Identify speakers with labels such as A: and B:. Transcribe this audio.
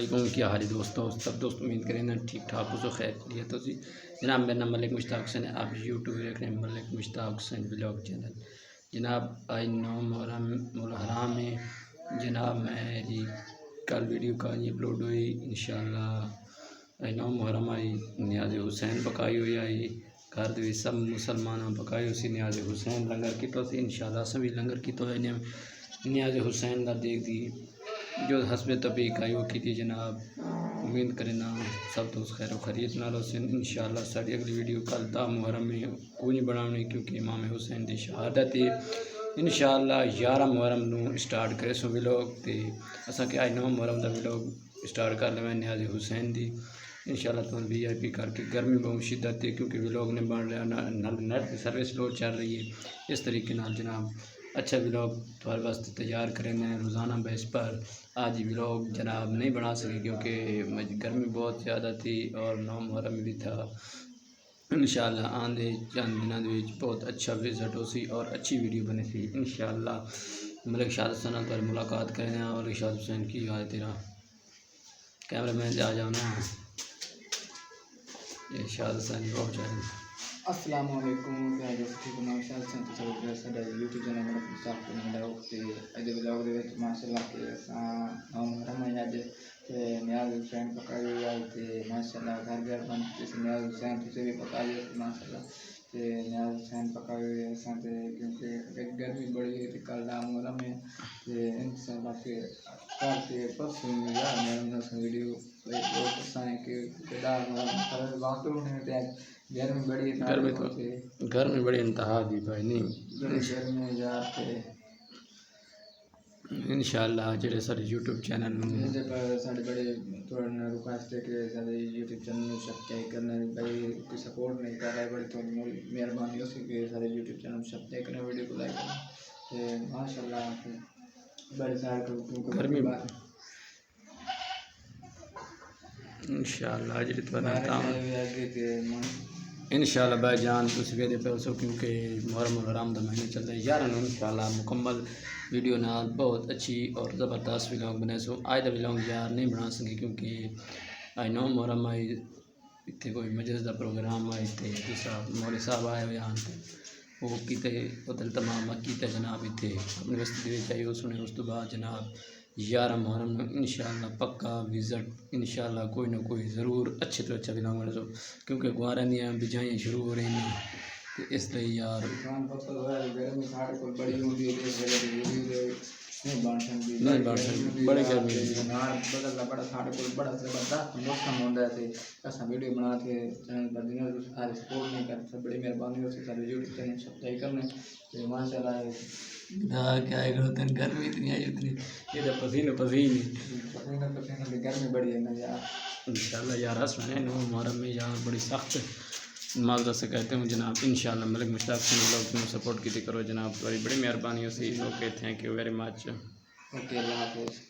A: علیکم، کیا حال ہے دوستوں؟ سب دوست امید کریں نا ٹھیک ٹھاک ہو، خیر لیے تو جی جناب میرا نام ملک مشتاق حسین ہے۔ آپ یوٹیوب دیکھ رہے ہیں ملک مشتاق حسین بلاگ چینل۔ جناب آج 9 محرم الحرام میں جناب میری کل ویڈیو کا یہ اپلوڈ ہوئی انشاءاللہ۔ آج 9 محرم آئی نیاز حسین پکائی ہوئی آئی گھر دے سب مسلمانوں پکائی اسی نیاز حسین لنگر کی تو انشاءاللہ سبھی لنگر کی تو نیاز حسین کا دیکھ دی جو حسب طبیعی آئی وہ کی تھی جناب۔ امید کرنا سب تو خیر و خیریت نال حسین انشاءاللہ۔ ساری اگلی ویڈیو کل 10 محرم میں کوئی نہیں بناونی کیونکہ امام حسین دی شہادت ہے انشاءاللہ 11 محرم نو اسٹارٹ کرے سو ویلوگ تے اساں کہ آج 9 محرم دا ویلوگ اسٹارٹ کر لیں نیاز حسین دی انشاءاللہ۔ تو وی آئی پی کر کے گرمی بہت شدت ہے کیونکہ ویلوگ نے بن رہا نیٹ کی سروس لو چل رہی ہے اس طریقے نال جناب اچھا ویلوگ تمہارے واسطے تیار کریں گے روزانہ بیس پر۔ آج ویلوگ جناب نہیں بنا سکے کیونکہ گرمی بہت زیادہ تھی اور 9 محرم بھی تھا انشاءاللہ۔ آندھے چند دنوں وچ بہت اچھا وزٹ ہو سی اور اچھی ویڈیو بنے سی انشاءاللہ۔ ملک شاد حسین پر ملاقات کریں اور ملک شاد حسین کی آئے تیرا کیمرہ مین آ جاؤ نا یہ شاد حسین بہت جائے۔
B: السلام علیکم، کیا ٹھیک ہو؟ شاد حسین تو سب ساڈا یوٹیوب چینل ملک مشتاق حسین بلاگ تے اج دے بلاگ دے وچ ماشاءاللہ کہ 9 محرم ہے اج تے نیاز حسین پکائی ہوئی ہے تے ماشاءاللہ گھر گھر بنتے نیاز حسین تے بھی پکائی ہے ماشاءاللہ تے نیاز حسین پکائی ہوئی ہے اساں تے کیونکہ گرمی بڑی ہے تے کل 10 محرم ہے تے انشاءاللہ کہ کل تے پرسوں یار میں ویڈیو اپلوڈ کرساں کہ 10 محرم پر وقت ہونے تے گرمی بڑی ہے
A: گرمی بڑی انتہا دی بھائی نہیں
B: گرمی یار تے
A: انشاءاللہ جڑے سارے یوٹیوب چینل
B: سارے بڑے تھوڑا ریکویسٹ ہے کہ سارے یوٹیوب چینل میں سبسکرائب کرنا بھائی کوئی سپورٹ نہیں کر رہا ہے بڑی تھوڑی مہربانی ہو سکے سارے یوٹیوب چینل سبسکرائب کرنا ویڈیو کو لائک کرنا تے ماشاءاللہ بڑے سارے
A: گرمی انشاءاللہ جڑے تو انشاءاللہ بھائی جان تسی ویدے پہ سو کیونکہ محرم الحرام دا مہینہ چل رہا ہے 11 نو انشاءاللہ مکمل ویڈیو نال بہت اچھی اور زبردست ویلوگ بنے سو۔ آج دا ویلوگ یار نہیں بنا سکے کیونکہ آج 9 محرم آئی اتنے کوئی مجلس دا پروگرام آئی تے دوسرا مولوی صاحب آئے ہوئے آن تے وہ کیتے ادھر تمام کیتے جناب اتنے اپنی بستی دے چاہیے اس نے اس تو بعد جناب 11 محرم انشاءاللہ پکا وزٹ انشاءاللہ کوئی نہ کوئی ضرور اچھے تو اچھا ویلوگ بنے سو کیونکہ گوارا دیا بجائیں شروع ہو رہی ہیں تو اس لیے یار
B: نہیں بڑھ سکتی بڑے گرمی بڑا سارے کو بڑا زبردست موسم ہوتا ہے ایسا ویڈیو بنا کے چینل پر دینا سارے سپورٹ نہیں کرتے بڑی مہربانی ہو سکے سارے یوٹیوب چینل سبسکرائب کرنے ماشاء اللہ
A: کیا ہے گرمی اتنی آئی اتنی یہ تو پسینہ پسینہ
B: گرمی بڑی ہے نا یار
A: انشاءاللہ یار ہنس میں 9 محرم میں یار بڑی سخت معذرت سے کہتے ہوں جناب انشاءاللہ ملک مشتاق حسین بلاگ میں سپورٹ کی کرو جناب تمہاری بڑی مہربانی ہو سی okay thank you very much
B: okay اللہ حافظ۔